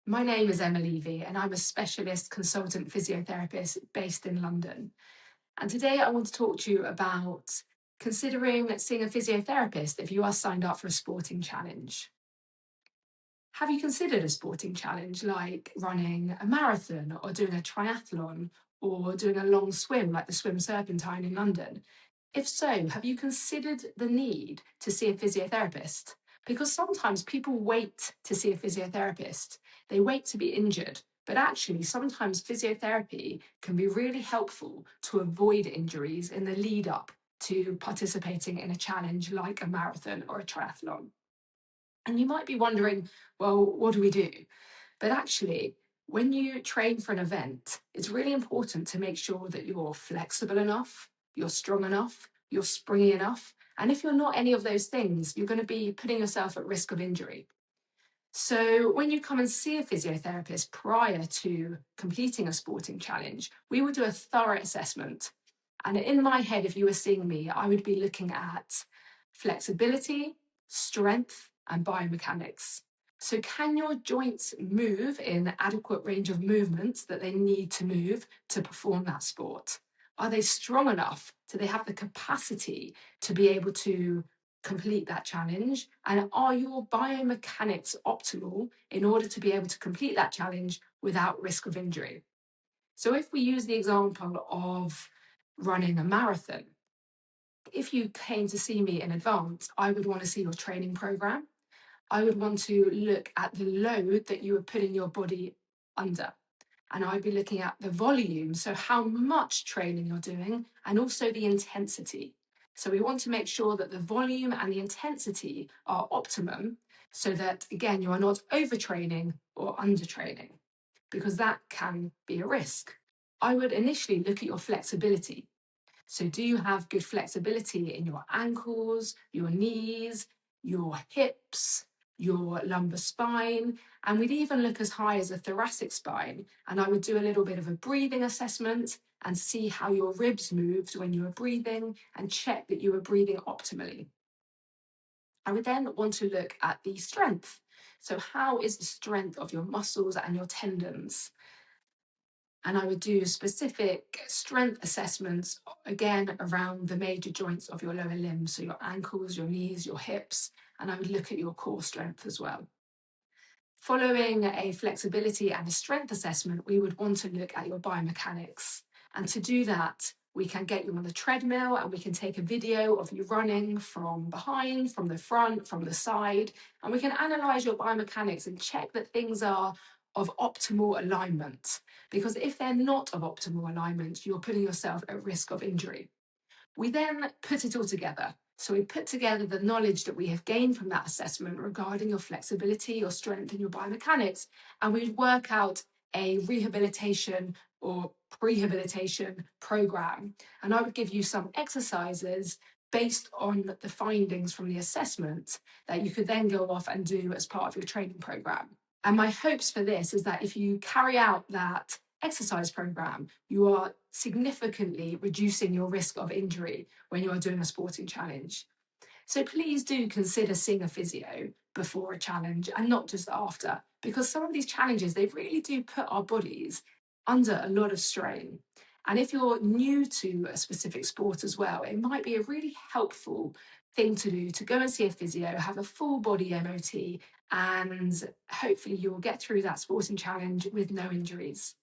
My name is Emma Levy, and I'm a specialist consultant physiotherapist based in London. And today I want to talk to you about considering seeing a physiotherapist if you are signed up for a sporting challenge. Have you considered a sporting challenge like running a marathon or doing a triathlon or doing a long swim like the Swim Serpentine in London? If so, have you considered the need to see a physiotherapist? Because sometimes people wait to see a physiotherapist. They wait to be injured, but actually sometimes physiotherapy can be really helpful to avoid injuries in the lead up to participating in a challenge like a marathon or a triathlon. And you might be wondering, well, what do we do? But actually, when you train for an event, it's really important to make sure that you're flexible enough, you're strong enough, you're springy enough. And if you're not any of those things, you're going to be putting yourself at risk of injury. So when you come and see a physiotherapist prior to completing a sporting challenge, we will do a thorough assessment. And in my head, if you were seeing me, I would be looking at flexibility, strength, and biomechanics. So can your joints move in the adequate range of movements that they need to move to perform that sport? Are they strong enough? Do they have the capacity to be able to complete that challenge? And are your biomechanics optimal in order to be able to complete that challenge without risk of injury? So if we use the example of running a marathon, if you came to see me in advance, I would want to see your training program. I would want to look at the load that you are putting your body under. And I'd be looking at the volume, so how much training you're doing, and also the intensity. So we want to make sure that the volume and the intensity are optimum so that, again, you are not overtraining or undertraining, because that can be a risk. I would initially look at your flexibility. So do you have good flexibility in your ankles, your knees, your hips, your lumbar spine? And we'd even look as high as a thoracic spine. And I would do a little bit of a breathing assessment and see how your ribs moved when you were breathing and check that you were breathing optimally. I would then want to look at the strength. So how is the strength of your muscles and your tendons? And I would do specific strength assessments, again, around the major joints of your lower limbs, so your ankles, your knees, your hips, and I would look at your core strength as well. Following a flexibility and a strength assessment, we would want to look at your biomechanics. And to do that, we can get you on the treadmill and we can take a video of you running from behind, from the front, from the side, and we can analyze your biomechanics and check that things are of optimal alignment. Because if they're not of optimal alignment, you're putting yourself at risk of injury. We then put it all together. So we put together the knowledge that we have gained from that assessment regarding your flexibility, your strength, and your biomechanics, and we work out a rehabilitation or prehabilitation program. And I would give you some exercises based on the findings from the assessment that you could then go off and do as part of your training program. And my hopes for this is that if you carry out that exercise program, you are significantly reducing your risk of injury when you are doing a sporting challenge. So please do consider seeing a physio before a challenge and not just after, because some of these challenges, they really do put our bodies under a lot of strain. And if you're new to a specific sport as well, it might be a really helpful thing to do to go and see a physio, have a full body MOT, and hopefully you will get through that sporting challenge with no injuries.